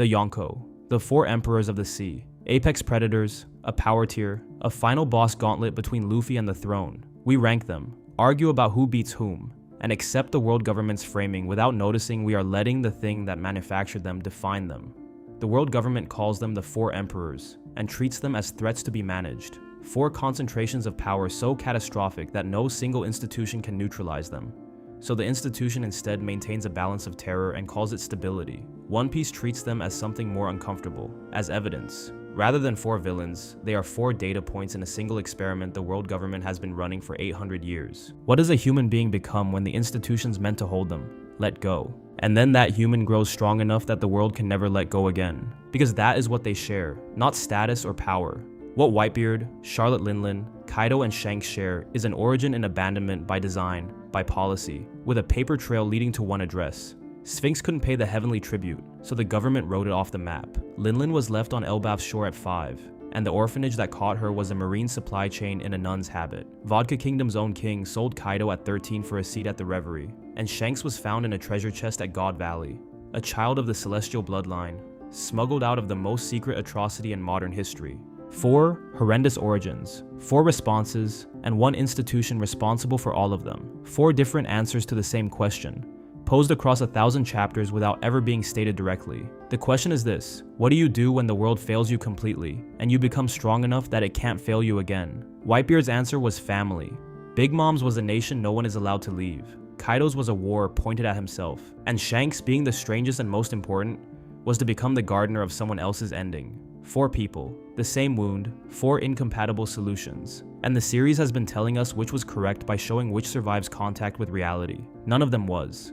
The Yonko, the four emperors of the sea, apex predators, a power tier, a final boss gauntlet between Luffy and the throne. We rank them, argue about who beats whom, and accept the world government's framing without noticing we are letting the thing that manufactured them define them. The world government calls them the four emperors and treats them as threats to be managed. Four concentrations of power so catastrophic that no single institution can neutralize them. So the institution instead maintains a balance of terror and calls it stability. One Piece treats them as something more uncomfortable, as evidence. Rather than four villains, they are four data points in a single experiment the world government has been running for 800 years. What does a human being become when the institutions meant to hold them let go? And then that human grows strong enough that the world can never let go again. Because that is what they share, not status or power. What Whitebeard, Charlotte Linlin, Kaido and Shanks share is an origin in abandonment by design, by policy, with a paper trail leading to one address. Sphinx couldn't pay the heavenly tribute, so the government wrote it off the map. Linlin was left on Elbaf's shore at 5, and the orphanage that caught her was a marine supply chain in a nun's habit. Vodka Kingdom's own king sold Kaido at 13 for a seat at the Reverie, and Shanks was found in a treasure chest at God Valley. A child of the celestial bloodline, smuggled out of the most secret atrocity in modern history. 4 horrendous origins, 4 responses, and 1 institution responsible for all of them. 4 different answers to the same question, posed across 1,000 chapters without ever being stated directly. The question is this: what do you do when the world fails you completely, and you become strong enough that it can't fail you again? Whitebeard's answer was family. Big Mom's was a nation no one is allowed to leave. Kaido's was a war pointed at himself. And Shanks, being the strangest and most important, was to become the gardener of someone else's ending. 4 people, the same wound, 4 incompatible solutions. And the series has been telling us which was correct by showing which survives contact with reality. None of them was.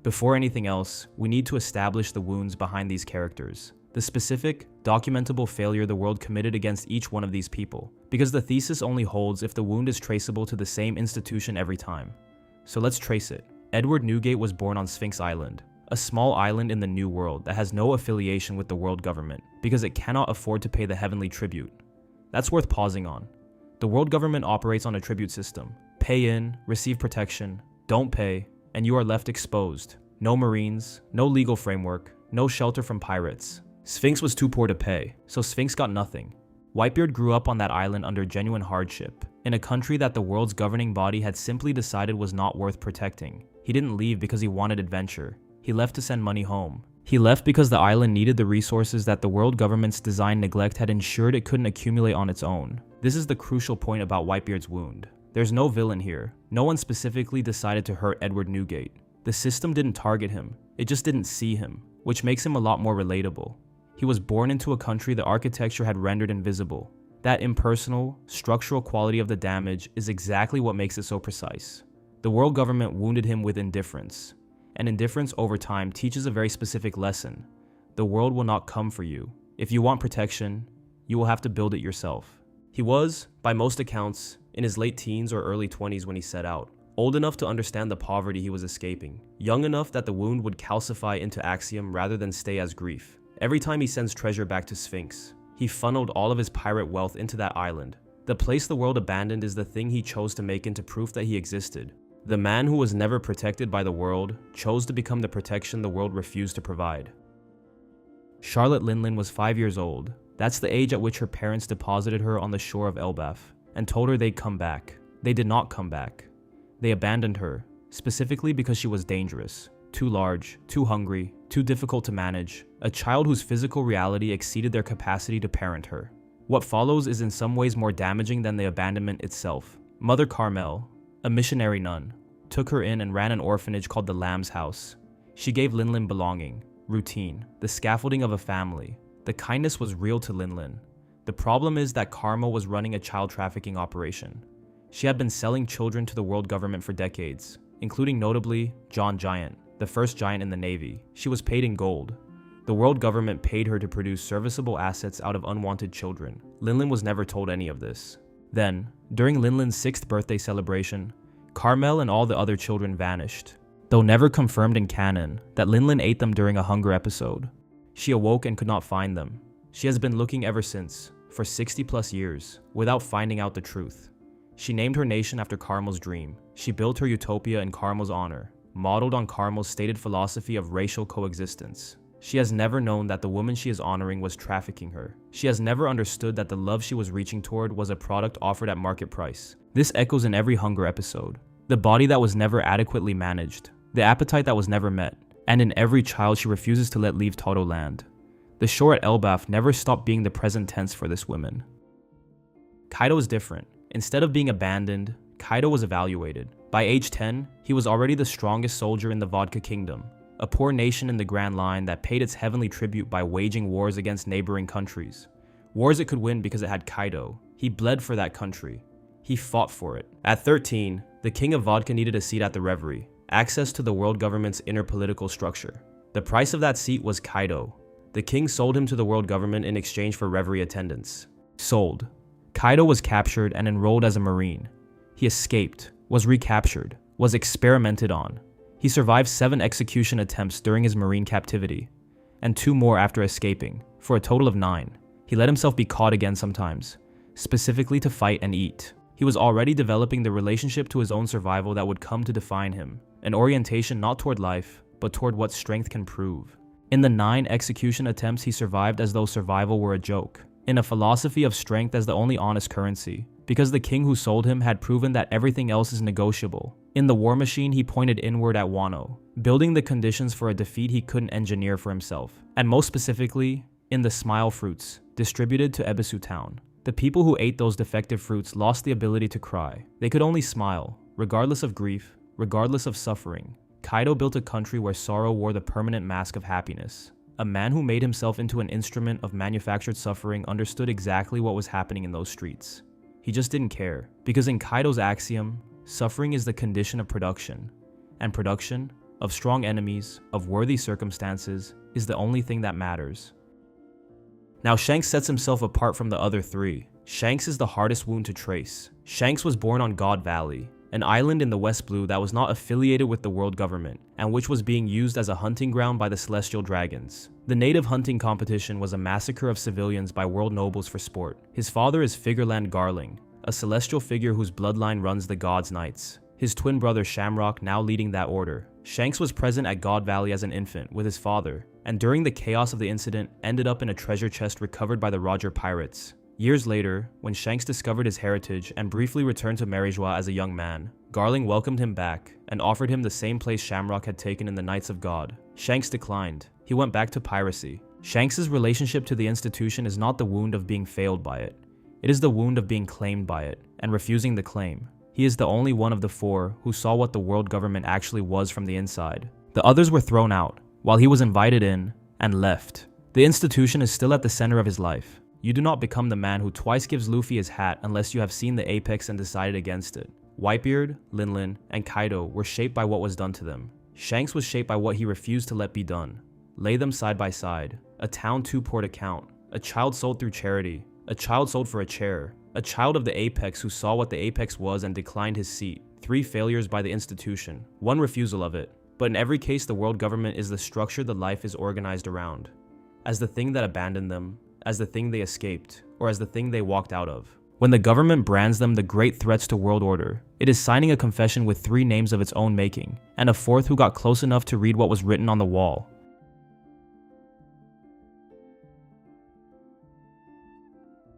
Before anything else, we need to establish the wounds behind these characters. The specific, documentable failure the world committed against each one of these people. Because the thesis only holds if the wound is traceable to the same institution every time. So let's trace it. Edward Newgate was born on Sphinx Island, a small island in the New World that has no affiliation with the world government because it cannot afford to pay the heavenly tribute. That's worth pausing on. The world government operates on a tribute system. Pay in, receive protection, don't pay, and you are left exposed. No marines, no legal framework, no shelter from pirates. Sphinx was too poor to pay, so Sphinx got nothing. Whitebeard grew up on that island under genuine hardship, in a country that the world's governing body had simply decided was not worth protecting. He didn't leave because he wanted adventure. He left to send money home. He left because the island needed the resources that the world government's design neglect had ensured it couldn't accumulate on its own. This is the crucial point about Whitebeard's wound. There's no villain here. No one specifically decided to hurt Edward Newgate. The system didn't target him. It just didn't see him, which makes him a lot more relatable. He was born into a country the architecture had rendered invisible. That impersonal, structural quality of the damage is exactly what makes it so precise. The world government wounded him with indifference. And indifference over time teaches a very specific lesson. The world will not come for you. If you want protection, you will have to build it yourself. He was, by most accounts, in his late teens or early 20s when he set out. Old enough to understand the poverty he was escaping. Young enough that the wound would calcify into axiom rather than stay as grief. Every time he sends treasure back to Sphinx, he funneled all of his pirate wealth into that island. The place the world abandoned is the thing he chose to make into proof that he existed. The man who was never protected by the world chose to become the protection the world refused to provide. Charlotte Linlin was 5 years old. That's the age at which her parents deposited her on the shore of Elbaf and told her they'd come back. They did not come back. They abandoned her, specifically because she was dangerous, too large, too hungry, too difficult to manage, a child whose physical reality exceeded their capacity to parent her. What follows is in some ways more damaging than the abandonment itself. Mother Carmel, a missionary nun, took her in and ran an orphanage called the Lamb's House. She gave Linlin belonging, routine, the scaffolding of a family. The kindness was real to Linlin. The problem is that Carmel was running a child trafficking operation. She had been selling children to the world government for decades, including notably John Giant, the first giant in the Navy. She was paid in gold. The world government paid her to produce serviceable assets out of unwanted children. Linlin was never told any of this. Then, during Linlin's 6th birthday celebration, Carmel and all the other children vanished, though never confirmed in canon that Linlin ate them during a hunger episode. She awoke and could not find them. She has been looking ever since, for 60+ years, without finding out the truth. She named her nation after Carmel's dream. She built her utopia in Carmel's honor, modeled on Carmel's stated philosophy of racial coexistence. She has never known that the woman she is honoring was trafficking her. She has never understood that the love she was reaching toward was a product offered at market price. This echoes in every hunger episode. The body that was never adequately managed, the appetite that was never met, and in every child she refuses to let leave Todo land. The shore at Elbaf never stopped being the present tense for this woman. Kaido is different. Instead of being abandoned, Kaido was evaluated. By age 10, he was already the strongest soldier in the Vodka Kingdom, a poor nation in the Grand Line that paid its heavenly tribute by waging wars against neighboring countries. Wars it could win because it had Kaido. He bled for that country. He fought for it. At 13, the king of Vodka needed a seat at the Reverie, access to the world government's inner political structure. The price of that seat was Kaido. The king sold him to the world government in exchange for Reverie attendance. Sold. Kaido was captured and enrolled as a Marine. He escaped, was recaptured, was experimented on. He survived 7 execution attempts during his Marine captivity, and 2 more after escaping, for a total of 9. He let himself be caught again sometimes, specifically to fight and eat. He was already developing the relationship to his own survival that would come to define him, an orientation not toward life, but toward what strength can prove. In the 9 execution attempts, he survived as though survival were a joke, in a philosophy of strength as the only honest currency, because the king who sold him had proven that everything else is negotiable. In the war machine, he pointed inward at Wano, building the conditions for a defeat he couldn't engineer for himself, and most specifically, in the smile fruits, distributed to Ebisu Town. The people who ate those defective fruits lost the ability to cry. They could only smile, regardless of grief, regardless of suffering. Kaido built a country where sorrow wore the permanent mask of happiness. A man who made himself into an instrument of manufactured suffering understood exactly what was happening in those streets. He just didn't care, because in Kaido's axiom, suffering is the condition of production, and production, of strong enemies, of worthy circumstances, is the only thing that matters. Now Shanks sets himself apart from the other 3. Shanks is the hardest wound to trace. Shanks was born on God Valley, an island in the West Blue that was not affiliated with the world government, and which was being used as a hunting ground by the Celestial Dragons. The native hunting competition was a massacre of civilians by world nobles for sport. His father is Figureland Garling, a celestial figure whose bloodline runs the God's Knights. His twin brother Shamrock now leading that order. Shanks was present at God Valley as an infant with his father, and during the chaos of the incident ended up in a treasure chest recovered by the Roger Pirates. Years later, when Shanks discovered his heritage and briefly returned to Marijua as a young man, Garling welcomed him back and offered him the same place Shamrock had taken in the Knights of God. Shanks declined. He went back to piracy. Shanks's relationship to the institution is not the wound of being failed by it. It is the wound of being claimed by it and refusing the claim. He is the only one of the 4 who saw what the world government actually was from the inside. The others were thrown out, while he was invited in and left. The institution is still at the center of his life. You do not become the man who twice gives Luffy his hat unless you have seen the apex and decided against it. Whitebeard, Linlin, and Kaido were shaped by what was done to them. Shanks was shaped by what he refused to let be done. Lay them side by side. A town too poor to count. A child sold through charity. A child sold for a chair. A child of the apex who saw what the apex was and declined his seat. 3 failures by the institution. 1 refusal of it. But in every case, the world government is the structure the life is organized around. As the thing that abandoned them, as the thing they escaped, or as the thing they walked out of. When the government brands them the great threats to world order, it is signing a confession with 3 names of its own making, and a 4th who got close enough to read what was written on the wall.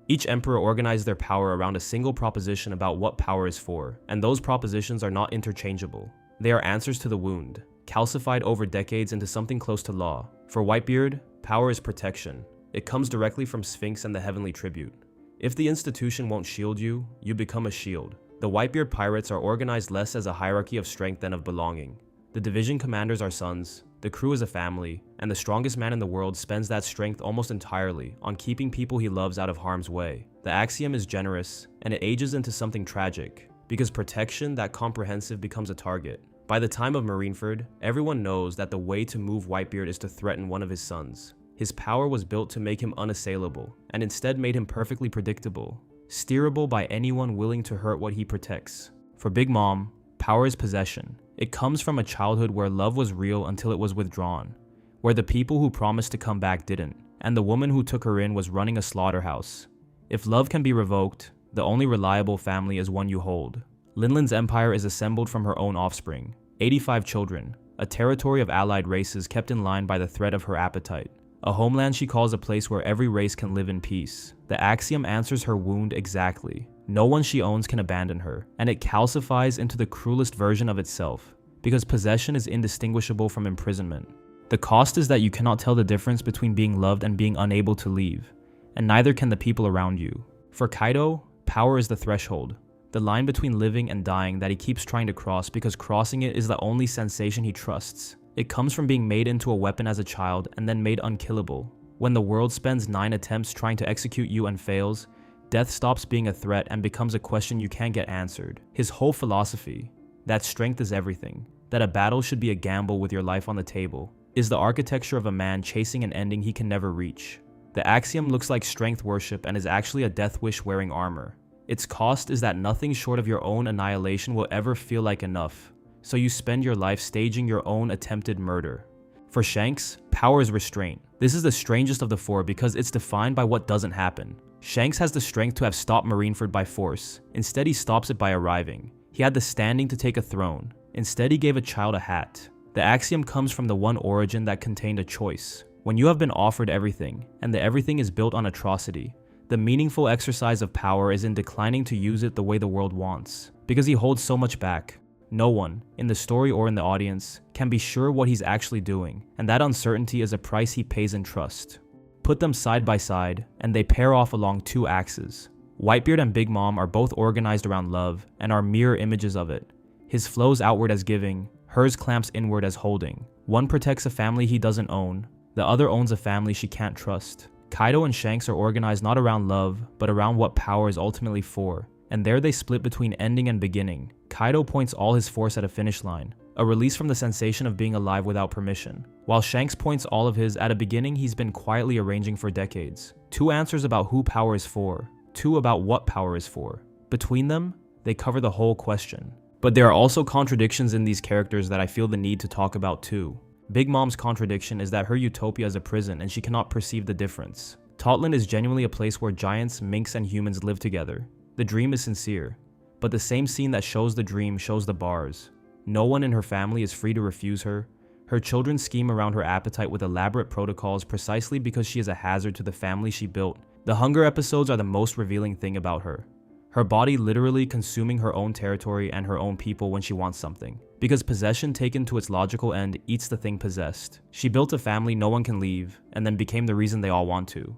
Each emperor organized their power around a single proposition about what power is for, and those propositions are not interchangeable. They are answers to the wound, calcified over decades into something close to law. For Whitebeard, power is protection. It comes directly from Sphinx and the heavenly tribute. If the institution won't shield you, you become a shield. The Whitebeard pirates are organized less as a hierarchy of strength than of belonging. The division commanders are sons, the crew is a family, and the strongest man in the world spends that strength almost entirely on keeping people he loves out of harm's way. The axiom is generous, and it ages into something tragic, because protection that comprehensive becomes a target. By the time of Marineford, everyone knows that the way to move Whitebeard is to threaten one of his sons. His power was built to make him unassailable, and instead made him perfectly predictable, steerable by anyone willing to hurt what he protects. For Big Mom, power is possession. It comes from a childhood where love was real until it was withdrawn, where the people who promised to come back didn't, and the woman who took her in was running a slaughterhouse. If love can be revoked, the only reliable family is one you hold. Linlin's empire is assembled from her own offspring. 85 children, a territory of allied races kept in line by the threat of her appetite. A homeland she calls a place where every race can live in peace. The axiom answers her wound exactly. No one she owns can abandon her, and it calcifies into the cruelest version of itself, because possession is indistinguishable from imprisonment. The cost is that you cannot tell the difference between being loved and being unable to leave, and neither can the people around you. For Kaido, power is the threshold, the line between living and dying that he keeps trying to cross because crossing it is the only sensation he trusts. It comes from being made into a weapon as a child and then made unkillable. When the world spends 9 attempts trying to execute you and fails, death stops being a threat and becomes a question you can't get answered. His whole philosophy, that strength is everything, that a battle should be a gamble with your life on the table, is the architecture of a man chasing an ending he can never reach. The axiom looks like strength worship and is actually a death wish wearing armor. Its cost is that nothing short of your own annihilation will ever feel like enough, so you spend your life staging your own attempted murder. For Shanks, power is restraint. This is the strangest of the four because it's defined by what doesn't happen. Shanks has the strength to have stopped Marineford by force. Instead, he stops it by arriving. He had the standing to take a throne. Instead, he gave a child a hat. The axiom comes from the one origin that contained a choice. When you have been offered everything, and the everything is built on atrocity, the meaningful exercise of power is in declining to use it the way the world wants. Because he holds so much back, no one, in the story or in the audience, can be sure what he's actually doing, and that uncertainty is a price he pays in trust. Put them side by side, and they pair off along 2 axes. Whitebeard and Big Mom are both organized around love, and are mirror images of it. His flows outward as giving, hers clamps inward as holding. One protects a family he doesn't own, the other owns a family she can't trust. Kaido and Shanks are organized not around love, but around what power is ultimately for, and there they split between ending and beginning. Kaido points all his force at a finish line, a release from the sensation of being alive without permission, while Shanks points all of his at a beginning he's been quietly arranging for decades. 2 answers about who power is for, 2 about what power is for. Between them, they cover the whole question. But there are also contradictions in these characters that I feel the need to talk about too. Big Mom's contradiction is that her utopia is a prison and she cannot perceive the difference. Totland is genuinely a place where giants, minks, and humans live together. The dream is sincere, but the same scene that shows the dream shows the bars. No one in her family is free to refuse her. Her children scheme around her appetite with elaborate protocols precisely because she is a hazard to the family she built. The hunger episodes are the most revealing thing about her. Her body literally consuming her own territory and her own people when she wants something. Because possession taken to its logical end eats the thing possessed. She built a family no one can leave, and then became the reason they all want to.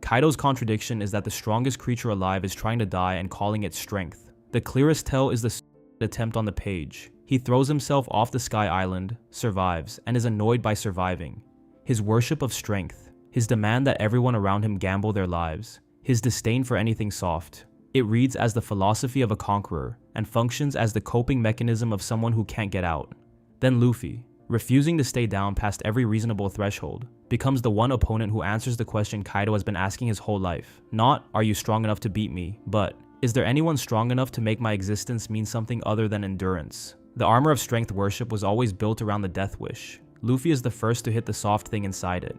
Kaido's contradiction is that the strongest creature alive is trying to die and calling it strength. The clearest tell is the attempt on the page. He throws himself off the Sky Island, survives, and is annoyed by surviving. His worship of strength, his demand that everyone around him gamble their lives, his disdain for anything soft. It reads as the philosophy of a conqueror, and functions as the coping mechanism of someone who can't get out. Then Luffy, refusing to stay down past every reasonable threshold, becomes the one opponent who answers the question Kaido has been asking his whole life. Not, are you strong enough to beat me, but, is there anyone strong enough to make my existence mean something other than endurance? The armor of strength worship was always built around the death wish. Luffy is the first to hit the soft thing inside it.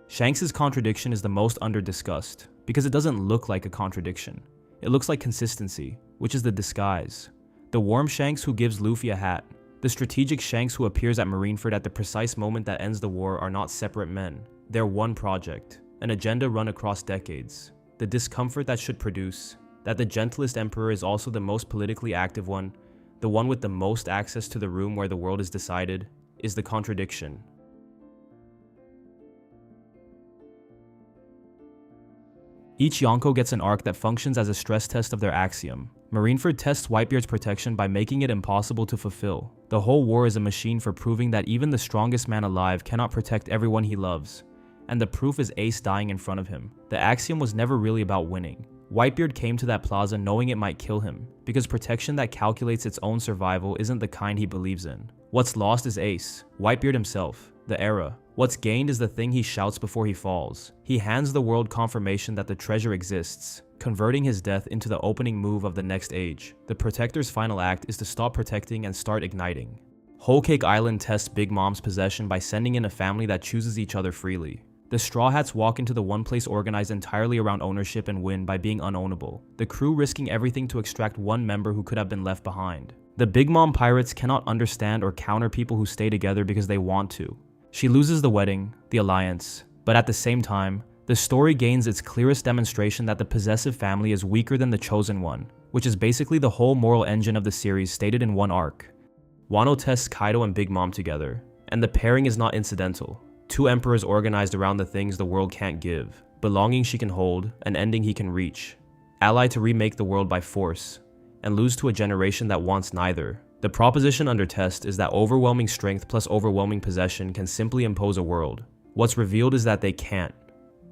Shanks' contradiction is the most under-discussed, because it doesn't look like a contradiction. It looks like consistency, which is the disguise. The warm Shanks who gives Luffy a hat, the strategic Shanks who appears at Marineford at the precise moment that ends the war are not separate men. They're one project, an agenda run across decades. The discomfort that should produce, that the gentlest emperor is also the most politically active one, the one with the most access to the room where the world is decided, is the contradiction. Each Yonko gets an arc that functions as a stress test of their axiom. Marineford tests Whitebeard's protection by making it impossible to fulfill. The whole war is a machine for proving that even the strongest man alive cannot protect everyone he loves. And the proof is Ace dying in front of him. The axiom was never really about winning. Whitebeard came to that plaza knowing it might kill him, because protection that calculates its own survival isn't the kind he believes in. What's lost is Ace, Whitebeard himself, the era. What's gained is the thing he shouts before he falls. He hands the world confirmation that the treasure exists, converting his death into the opening move of the next age. The Protector's final act is to stop protecting and start igniting. Whole Cake Island tests Big Mom's possession by sending in a family that chooses each other freely. The Straw Hats walk into the one place organized entirely around ownership and win by being unownable, the crew risking everything to extract one member who could have been left behind. The Big Mom pirates cannot understand or counter people who stay together because they want to. She loses the wedding, the alliance, but at the same time, the story gains its clearest demonstration that the possessive family is weaker than the chosen one, which is basically the whole moral engine of the series stated in one arc. Wano tests Kaido and Big Mom together, and the pairing is not incidental. Two emperors organized around the things the world can't give, belonging she can hold, an ending he can reach, ally to remake the world by force, and lose to a generation that wants neither. The proposition under test is that overwhelming strength plus overwhelming possession can simply impose a world. What's revealed is that they can't.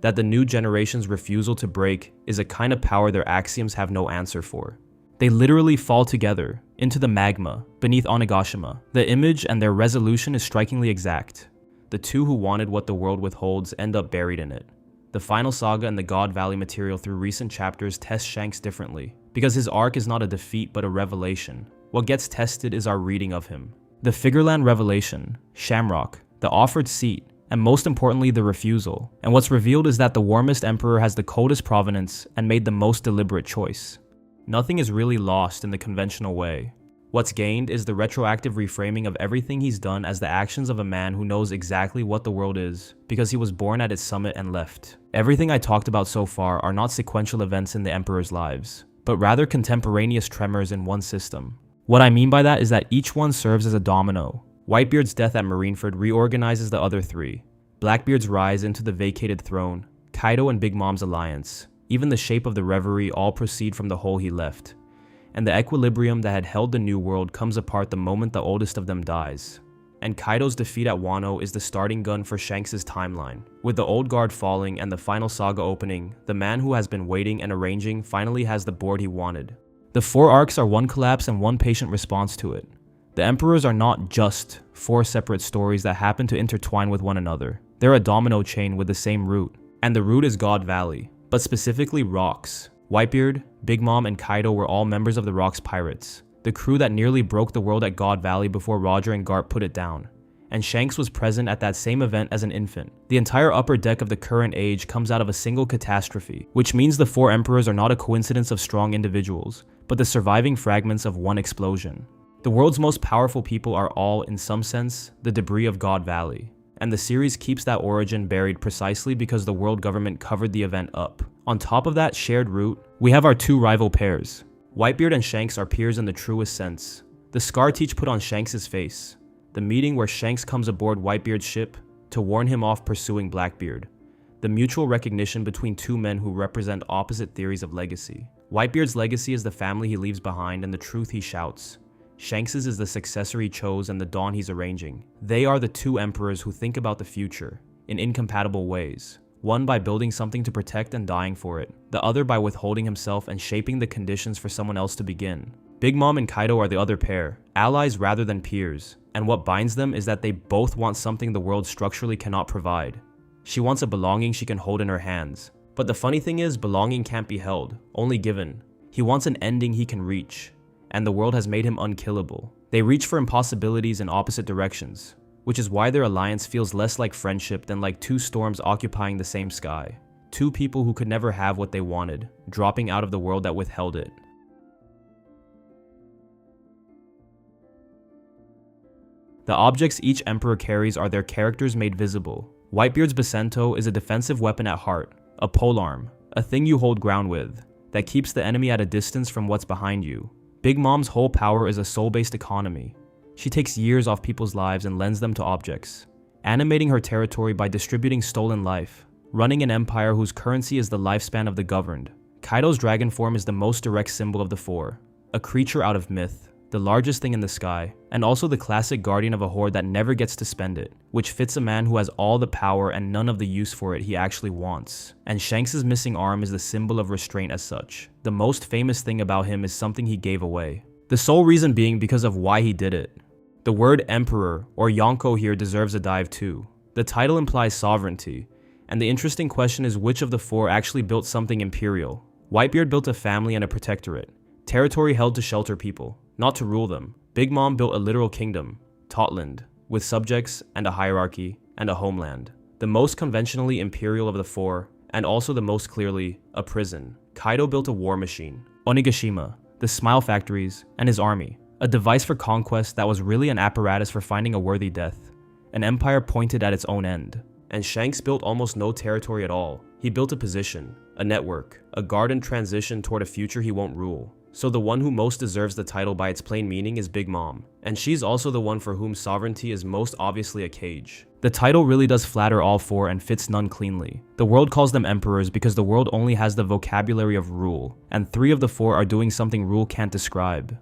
That the new generation's refusal to break is a kind of power their axioms have no answer for. They literally fall together, into the magma, beneath Onigashima. The image and their resolution is strikingly exact. The two who wanted what the world withholds end up buried in it. The final saga and the God Valley material through recent chapters test Shanks differently, because his arc is not a defeat but a revelation. What gets tested is our reading of him. The Figureland revelation, Shamrock, the offered seat, and most importantly the refusal. And what's revealed is that the warmest emperor has the coldest provenance and made the most deliberate choice. Nothing is really lost in the conventional way. What's gained is the retroactive reframing of everything he's done as the actions of a man who knows exactly what the world is, because he was born at its summit and left. Everything I talked about so far are not sequential events in the Emperor's lives, but rather contemporaneous tremors in one system. What I mean by that is that each one serves as a domino. Whitebeard's death at Marineford reorganizes the other three. Blackbeard's rise into the vacated throne, Kaido and Big Mom's alliance, even the shape of the reverie all proceed from the hole he left. And the equilibrium that had held the New World comes apart the moment the oldest of them dies. And Kaido's defeat at Wano is the starting gun for Shanks' timeline. With the old guard falling and the final saga opening, the man who has been waiting and arranging finally has the board he wanted. The 4 arcs are one collapse and one patient response to it. The Emperors are not just 4 separate stories that happen to intertwine with one another. They're a domino chain with the same root. And the root is God Valley, but specifically Rocks. Whitebeard, Big Mom, and Kaido were all members of the Rocks Pirates, the crew that nearly broke the world at God Valley before Roger and Garp put it down. And Shanks was present at that same event as an infant. The entire upper deck of the current age comes out of a single catastrophe, which means the 4 Emperors are not a coincidence of strong individuals, but the surviving fragments of one explosion. The world's most powerful people are all, in some sense, the debris of God Valley. And the series keeps that origin buried precisely because the world government covered the event up. On top of that shared root, we have our 2 rival pairs. Whitebeard and Shanks are peers in the truest sense. The scar Teach put on Shanks' face. The meeting where Shanks comes aboard Whitebeard's ship to warn him off pursuing Blackbeard. The mutual recognition between 2 men who represent opposite theories of legacy. Whitebeard's legacy is the family he leaves behind and the truth he shouts. Shanks's is the successor he chose and the dawn he's arranging. They are the 2 emperors who think about the future in incompatible ways. One by building something to protect and dying for it, the other by withholding himself and shaping the conditions for someone else to begin. Big Mom and Kaido are the other pair, allies rather than peers, and what binds them is that they both want something the world structurally cannot provide. She wants a belonging she can hold in her hands. But the funny thing is, belonging can't be held, only given. He wants an ending he can reach, and the world has made him unkillable. They reach for impossibilities in opposite directions, which is why their alliance feels less like friendship than like 2 storms occupying the same sky. 2 people who could never have what they wanted, dropping out of the world that withheld it. The objects each emperor carries are their characters made visible. Whitebeard's Basento is a defensive weapon at heart, a polearm, a thing you hold ground with, that keeps the enemy at a distance from what's behind you. Big Mom's whole power is a soul-based economy. She takes years off people's lives and lends them to objects, animating her territory by distributing stolen life, running an empire whose currency is the lifespan of the governed. Kaido's dragon form is the most direct symbol of the 4, a creature out of myth, the largest thing in the sky, and also the classic guardian of a horde that never gets to spend it, which fits a man who has all the power and none of the use for it he actually wants. And Shanks' missing arm is the symbol of restraint as such. The most famous thing about him is something he gave away. The sole reason being because of why he did it. The word emperor, or yonko here, deserves a dive too. The title implies sovereignty, and the interesting question is which of the 4 actually built something imperial. Whitebeard built a family and a protectorate, territory held to shelter people, not to rule them. Big Mom built a literal kingdom, Totland, with subjects and a hierarchy and a homeland. The most conventionally imperial of the 4, and also the most clearly a prison. Kaido built a war machine, Onigashima, the smile factories, and his army, a device for conquest that was really an apparatus for finding a worthy death, an empire pointed at its own end. And Shanks built almost no territory at all. He built a position, a network, a guard in transition toward a future he won't rule. So the one who most deserves the title by its plain meaning is Big Mom, and she's also the one for whom sovereignty is most obviously a cage. The title really does flatter all four and fits none cleanly. The world calls them emperors because the world only has the vocabulary of rule, and 3 of the 4 are doing something rule can't describe.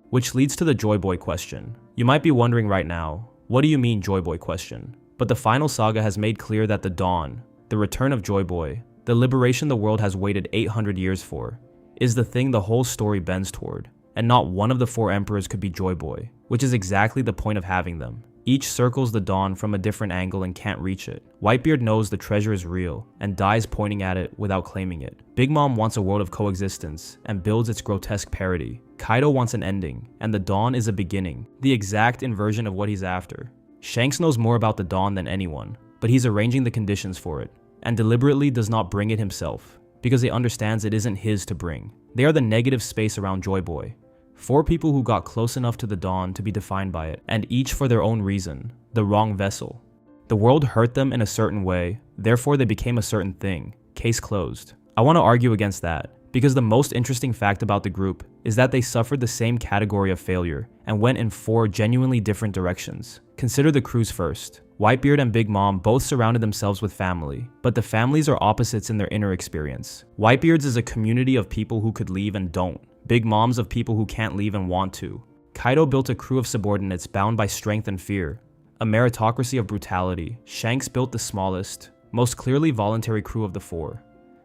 Which leads to the Joy Boy question. You might be wondering right now, what do you mean Joy Boy question? But the final saga has made clear that the dawn, the return of Joy Boy, the liberation the world has waited 800 years for, is the thing the whole story bends toward, and not one of the 4 emperors could be Joy Boy, which is exactly the point of having them. Each circles the dawn from a different angle and can't reach it. Whitebeard knows the treasure is real, and dies pointing at it without claiming it. Big Mom wants a world of coexistence, and builds its grotesque parody. Kaido wants an ending, and the dawn is a beginning, the exact inversion of what he's after. Shanks knows more about the dawn than anyone, but he's arranging the conditions for it, and deliberately does not bring it himself, because he understands it isn't his to bring. They are the negative space around Joy Boy. 4 people who got close enough to the dawn to be defined by it, and each for their own reason, the wrong vessel. The world hurt them in a certain way, therefore they became a certain thing. Case closed. I want to argue against that, because the most interesting fact about the group is that they suffered the same category of failure, and went in 4 genuinely different directions. Consider the crews first. Whitebeard and Big Mom both surrounded themselves with family, but the families are opposites in their inner experience. Whitebeard's is a community of people who could leave and don't. Big Mom's of people who can't leave and want to. Kaido built a crew of subordinates bound by strength and fear, a meritocracy of brutality. Shanks built the smallest, most clearly voluntary crew of the 4.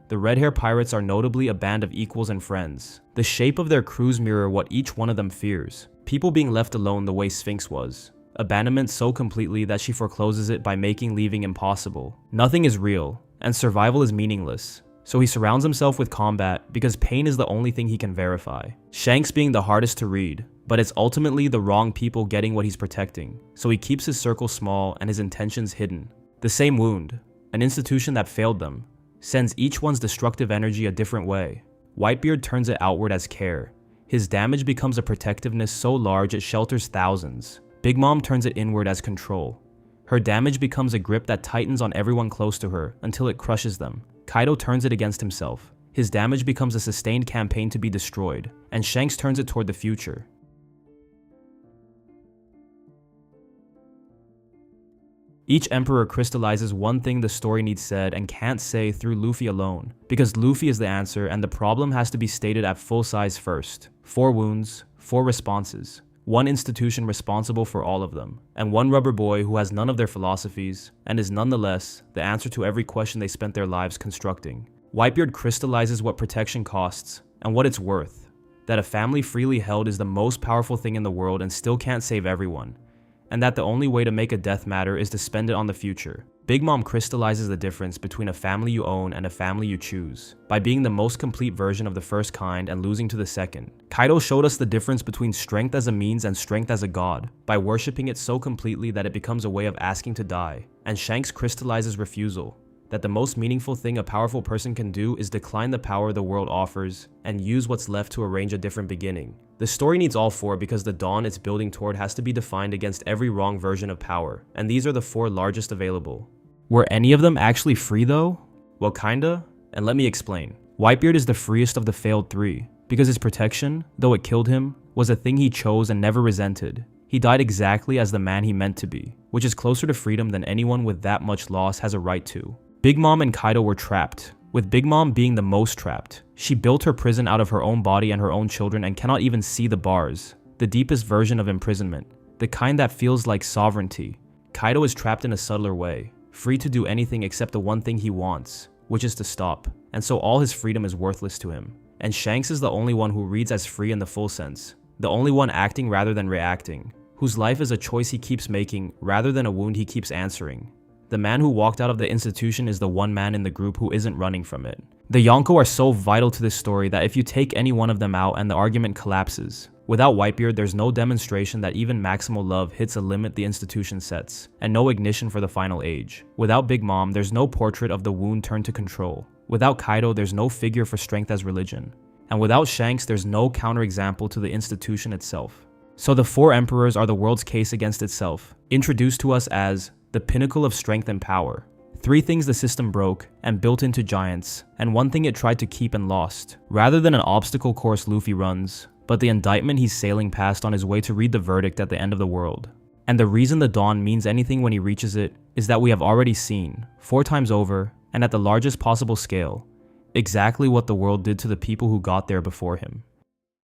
The Red Hair Pirates are notably a band of equals and friends. The shape of their crews mirror what each one of them fears. People being left alone the way Sphinx was. Abandonment so completely that she forecloses it by making leaving impossible. Nothing is real, and survival is meaningless. So he surrounds himself with combat because pain is the only thing he can verify. Shanks being the hardest to read, but it's ultimately the wrong people getting what he's protecting. So he keeps his circle small and his intentions hidden. The same wound, an institution that failed them, sends each one's destructive energy a different way. Whitebeard turns it outward as care. His damage becomes a protectiveness so large it shelters thousands. Big Mom turns it inward as control. Her damage becomes a grip that tightens on everyone close to her until it crushes them. Kaido turns it against himself. His damage becomes a sustained campaign to be destroyed, and Shanks turns it toward the future. Each emperor crystallizes one thing the story needs said and can't say through Luffy alone, because Luffy is the answer and the problem has to be stated at full size first. 4 wounds, 4 responses. 1 institution responsible for all of them, and 1 rubber boy who has none of their philosophies, and is nonetheless the answer to every question they spent their lives constructing. Whitebeard crystallizes what protection costs, and what it's worth. That a family freely held is the most powerful thing in the world and still can't save everyone, and that the only way to make a death matter is to spend it on the future. Big Mom crystallizes the difference between a family you own and a family you choose, by being the most complete version of the first kind and losing to the second. Kaido showed us the difference between strength as a means and strength as a god, by worshipping it so completely that it becomes a way of asking to die. And Shanks crystallizes refusal, that the most meaningful thing a powerful person can do is decline the power the world offers and use what's left to arrange a different beginning. The story needs all 4 because the dawn it's building toward has to be defined against every wrong version of power, and these are the 4 largest available. Were any of them actually free though? Well, kinda, and let me explain. Whitebeard is the freest of the failed 3, because his protection, though it killed him, was a thing he chose and never resented. He died exactly as the man he meant to be, which is closer to freedom than anyone with that much loss has a right to. Big Mom and Kaido were trapped, with Big Mom being the most trapped. She built her prison out of her own body and her own children and cannot even see the bars, the deepest version of imprisonment, the kind that feels like sovereignty. Kaido is trapped in a subtler way, free to do anything except the one thing he wants, which is to stop, and so all his freedom is worthless to him. And Shanks is the only one who reads as free in the full sense, the only one acting rather than reacting, whose life is a choice he keeps making rather than a wound he keeps answering. The man who walked out of the institution is the one man in the group who isn't running from it. The Yonko are so vital to this story that if you take any one of them out and the argument collapses. Without Whitebeard, there's no demonstration that even maximal love hits a limit the institution sets, and no ignition for the final age. Without Big Mom, there's no portrait of the wound turned to control. Without Kaido, there's no figure for strength as religion. And without Shanks, there's no counterexample to the institution itself. So the four emperors are the world's case against itself, introduced to us as the pinnacle of strength and power. 3 things the system broke and built into giants, and 1 thing it tried to keep and lost. Rather than an obstacle course Luffy runs, but the indictment he's sailing past on his way to read the verdict at the end of the world. And the reason the dawn means anything when he reaches it is that we have already seen, 4 times over, and at the largest possible scale, exactly what the world did to the people who got there before him.